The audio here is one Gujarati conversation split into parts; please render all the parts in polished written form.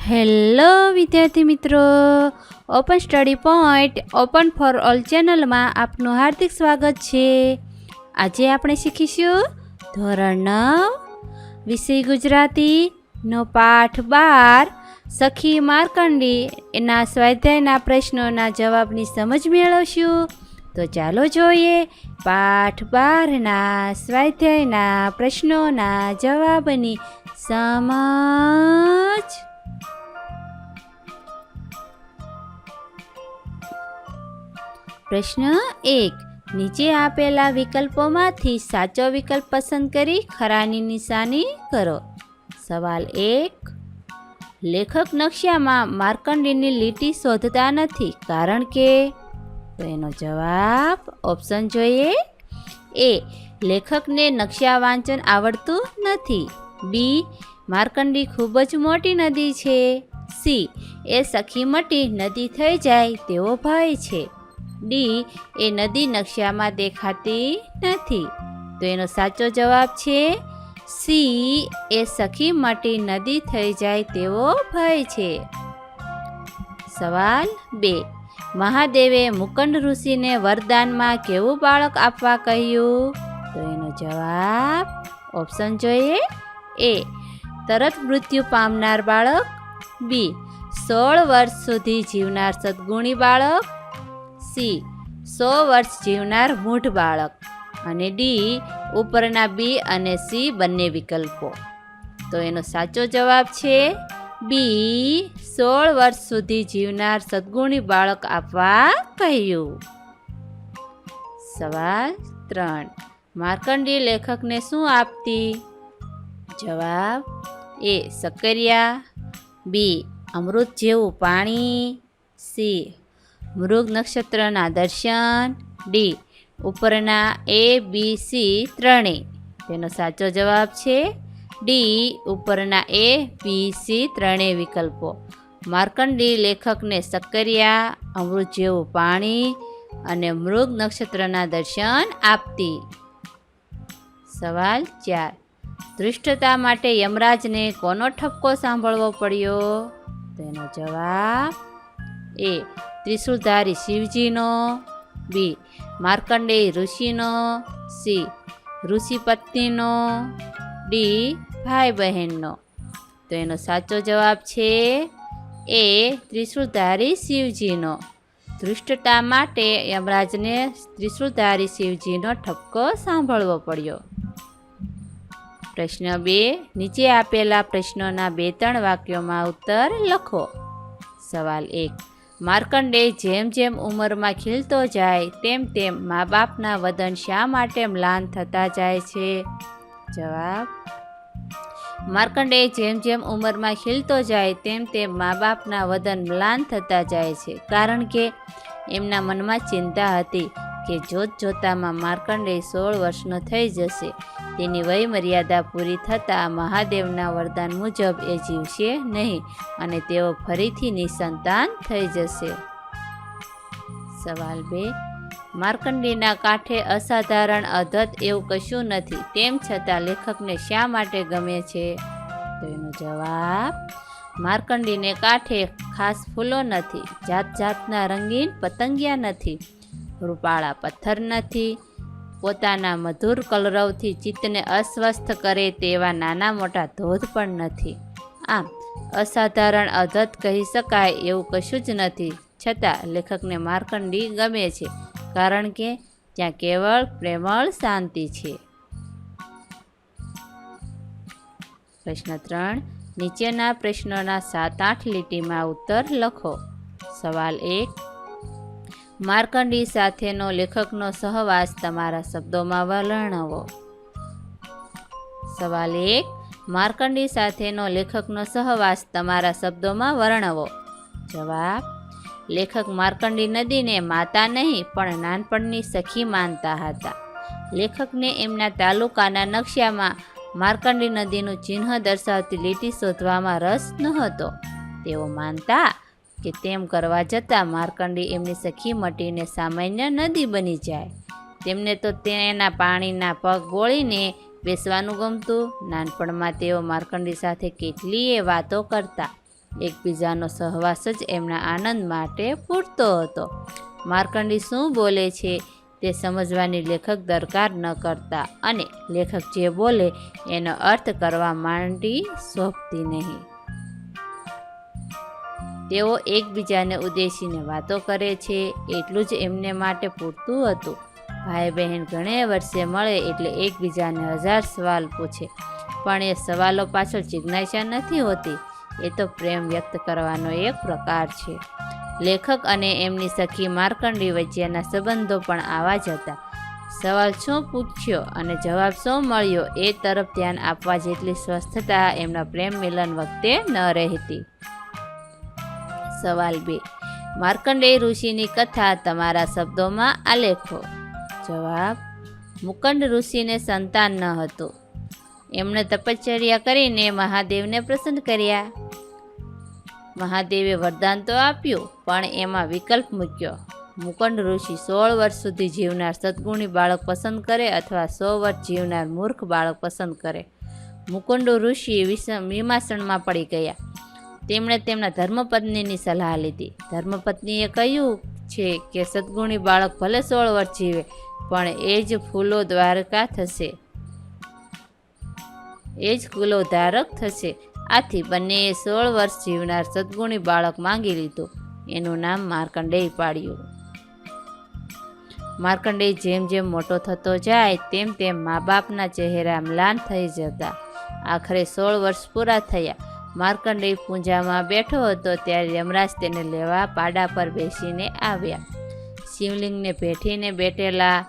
હેલો વિદ્યાર્થી મિત્રો, open study point open for all ચેનલમાં આપનું હાર્દિક સ્વાગત છે. આજે આપણે શીખીશું ધોરણ 9 વિષય ગુજરાતીનો પાઠ 12 સખી માર્કંડી એના સ્વાધ્યાયના પ્રશ્નોના જવાબની સમજ મેળવશું. તો ચાલો જોઈએ પાઠ 12ના સ્વાધ્યાયના પ્રશ્નોના જવાબની સમજ. પ્રશ્ન 1. નીચે આપેલા વિકલ્પોમાંથી સાચો વિકલ્પ પસંદ કરી ખરાની નિશાની કરો. સવાલ 1. લેખક નકશામાં માર્કંડીની લીટી શોધતા નથી કારણ કે, તો એનો જવાબ ઓપ્શન જોઈએ. એ. લેખકને નકશા વાંચન આવડતું નથી. બી. માર્કંડી ખૂબ જ મોટી નદી છે. સી. એ સખી મટી નદી થઈ જાય તેવો ભય છે. ડી. એ નદી નકશામાં દેખાતી નથી. તો એનો સાચો જવાબ છે સી. એ સખી મટી નદી થઈ જાય તેવો ભય છે. સવાલ 2. મહાદેવે મુકંદ ઋષિને વરદાનમાં કેવું બાળક આપવા કહ્યું? તો એનો જવાબ ઓપ્શન જોઈએ. એ. તરત મૃત્યુ પામનાર બાળક. બી. 16 વર્ષ સુધી જીવનાર સદગુણી બાળક. સી. 100 વર્ષ જીવનાર મૂઢ બાળક. અને ડી. ઉપરના બી અને સી બંને વિકલ્પો. તો એનો સાચો જવાબ છે બી. 16 વર્ષ સુધી જીવનાર સદગુણી બાળક આપવા કહ્યું. સવાલ 3. માર્કંડી લેખકને શું આપતી? જવાબ. એ. સક્કરિયા. બી. અમૃત જેવું પાણી. સી. મૃગ નક્ષત્રના દર્શન. ડી. ઉપરના એ બી સી ત્રણેય. તેનો સાચો જવાબ છે ડી. ઉપરના એ બી સી ત્રણેય વિકલ્પો. માર્કંડી લેખકને સક્કરિયા, અમૃત જેવું પાણી અને મૃગ નક્ષત્રના દર્શન આપતી. સવાલ 4. ધૃષ્ટતા માટે યમરાજને કોનો ઠપકો સાંભળવો પડ્યો? તેનો જવાબ. એ. ત્રિશૂળધારી શિવજીનો. બી. માર્કંડેય ઋષિનો. સી. ઋષિ પત્નીનો. ડી. ભાઈ બહેનનો. તો એનો સાચો જવાબ છે એ. ત્રિશૂળધારી શિવજીનો. ધૃષ્ટતા માટે યમરાજને ત્રિશૂળધારી શિવજીનો ઠપકો સાંભળવો પડ્યો. પ્રશ્ન 2. નીચે આપેલા પ્રશ્નોના 2-3 વાક્યોમાં ઉત્તર લખો. સવાલ 1. માર્કંડેય જેમ જેમ ઉંમરમાં ખીલતો જાય તેમ તેમ મા બાપના વદન શા માટે મ્લાન થતા જાય છે? જવાબ. માર્કંડેય જેમ જેમ ઉંમરમાં ખીલતો જાય તેમ તેમ મા બાપના વદન મ્લાન થતા જાય છે કારણ કે એમના મનમાં ચિંતા હતી કે જોત જોતામાં માર્કંડેય 16 વર્ષનો થઈ જશે. તેની વય મર્યાદા પૂરી થતાં મહાદેવના વરદાન મુજબ એ જીવશે નહીં અને તેઓ ફરીથી નિસંતાન થઈ જશે. સવાલ 2. માર્કંડીના કાંઠે અસાધારણ અદ્ભુત એવું કશું નથી તેમ છતાં લેખકને શા માટે ગમે છે? તો એનો જવાબ. માર્કંડીને કાંઠે ખાસ ફૂલો નથી, જાત જાતના રંગીન પતંગિયા નથી, રૂપાળા પથ્થર નથી, પોતાના મધુર કલરવથી ચિત્તને અસ્વસ્થ કરે તેવા નાના મોટા ધોધ પણ નથી. આમ અસાધારણ અદ્ભુત કહી શકાય એવું કશું જ નથી છતાં લેખકને માર્કંડી ગમે છે કારણ કે ત્યાં કેવળ પ્રેમળ શાંતિ છે. પ્રશ્ન 3. નીચેના પ્રશ્નોના 7-8 લીટીમાં ઉત્તર લખો. સવાલ 1. માર્કંડી સાથેનો લેખકનો સહવાસ તમારા શબ્દોમાં વર્ણવો. સવાલ 1. માર્કંડી સાથેનો લેખકનો સહવાસ તમારા શબ્દોમાં વર્ણવો. જવાબ. લેખક માર્કંડી નદીને માતા નહીં પણ નાનપણની સખી માનતા હતા. લેખકને એમના તાલુકાના નકશામાં માર્કંડી નદીનું ચિહ્ન દર્શાવતી લીટી શોધવામાં રસ નહોતો. તેઓ માનતા કે તેમ કરવા જતાં માર્કંડી એમની સખી મટીને સામાન્ય નદી બની જાય. તેમને તો તેના પાણીના પગ બોળીને બેસવાનું ગમતું. નાનપણમાં તેઓ માર્કંડી સાથે કેટલીય વાતો કરતા. એકબીજાનો સહવાસ જ એમના આનંદ માટે પૂરતો હતો. માર્કંડી શું બોલે છે તે સમજવાની લેખક દરકાર ન કરતા અને લેખક જે બોલે એનો અર્થ કરવા માંડી સોંપતી નહીં. તેઓ એકબીજાને ઉદ્દેશીને વાતો કરે છે એટલું જ એમને માટે પૂરતું હતું. ભાઈ બહેન ઘણે વર્ષે મળે એટલે એકબીજાને 1000 સવાલ પૂછે, પણ એ સવાલો પાછળ જિજ્ઞાસા નથી હોતી. એ તો પ્રેમ વ્યક્ત કરવાનો એક પ્રકાર છે. લેખક અને એમની સખી માર્કંડી વચ્ચેના સંબંધો પણ આવા જ હતા. સવાલ શું પૂછ્યો અને જવાબ શું મળ્યો એ તરફ ધ્યાન આપવા જેટલી સ્વસ્થતા એમના પ્રેમ મિલન વખતે ન રહેતી. સવાલ 2. માર્કંડેય ઋષિની કથા તમારા શબ્દોમાં આલેખો. જવાબ. મુકંદ ઋષિને સંતાન ન હતું. એમણે તપશ્ચર્યા કરીને મહાદેવને પ્રસન્ન કર્યા. મહાદેવે વરદાન તો આપ્યું, પણ એમાં વિકલ્પ મૂક્યો. મુકંદ ઋષિ 16 વર્ષ સુધી જીવનાર સદગુણી બાળક પસંદ કરે અથવા 100 વર્ષ જીવનાર મૂર્ખ બાળક પસંદ કરે. મુકુંદ ઋષિ વિમાસણમાં પડી ગયા. તેમણે તેમના ધર્મપત્નીની સલાહ લીધી. ધર્મપત્નીએ કહ્યું છે કે સદગુણી બાળક ભલે 16 વર્ષ જીવે, પણ એ જ ફૂલો ધારક થશે. આથી બંનેએ 16 વર્ષ જીવનાર સદગુણી બાળક માંગી લીધું. એનું નામ માર્કંડેય પાડ્યું. માર્કંડેય જેમ જેમ મોટો થતો જાય તેમ તેમ મા બાપના ચહેરા મ્લાન થઈ જતા. આખરે 16 વર્ષ પૂરા થયા. માર્કંડેય પૂંજામાં બેઠો હતો ત્યારે યમરાજ તેને લેવા પાડા પર બેસીને આવ્યા. શિવલિંગને ભેઠીને બેઠેલા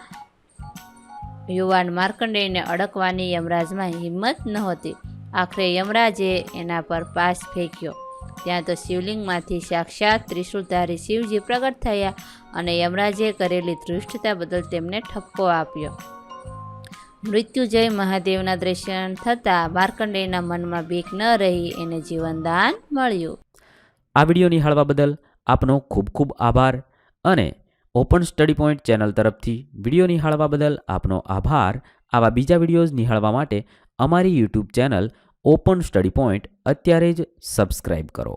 યુવાન માર્કંડેયને અડકવાની યમરાજમાં હિંમત નહોતી. આખરે યમરાજે એના પર પાસ ફેંક્યો. ત્યાં તો શિવલિંગમાંથી સાક્ષાત ત્રિશૂળધારી શિવજી પ્રગટ થયા અને યમરાજે કરેલી ધૃષ્ટતા બદલ તેમને ઠપકો આપ્યો. મૃત્યુજય મહાદેવના દર્શન થતાં માર્કંડેયના મનમાં બીક ન રહી એને જીવનદાન મળ્યું. આ વિડીયો નિહાળવા બદલ આપનો ખૂબ ખૂબ આભાર અને ઓપન સ્ટડી પોઈન્ટ ચેનલ તરફથી વિડીયો નિહાળવા બદલ આપનો આભાર. આવા બીજા વિડીયોઝ નિહાળવા માટે અમારી YouTube channel open study point અત્યારે જ સબસ્ક્રાઈબ કરો.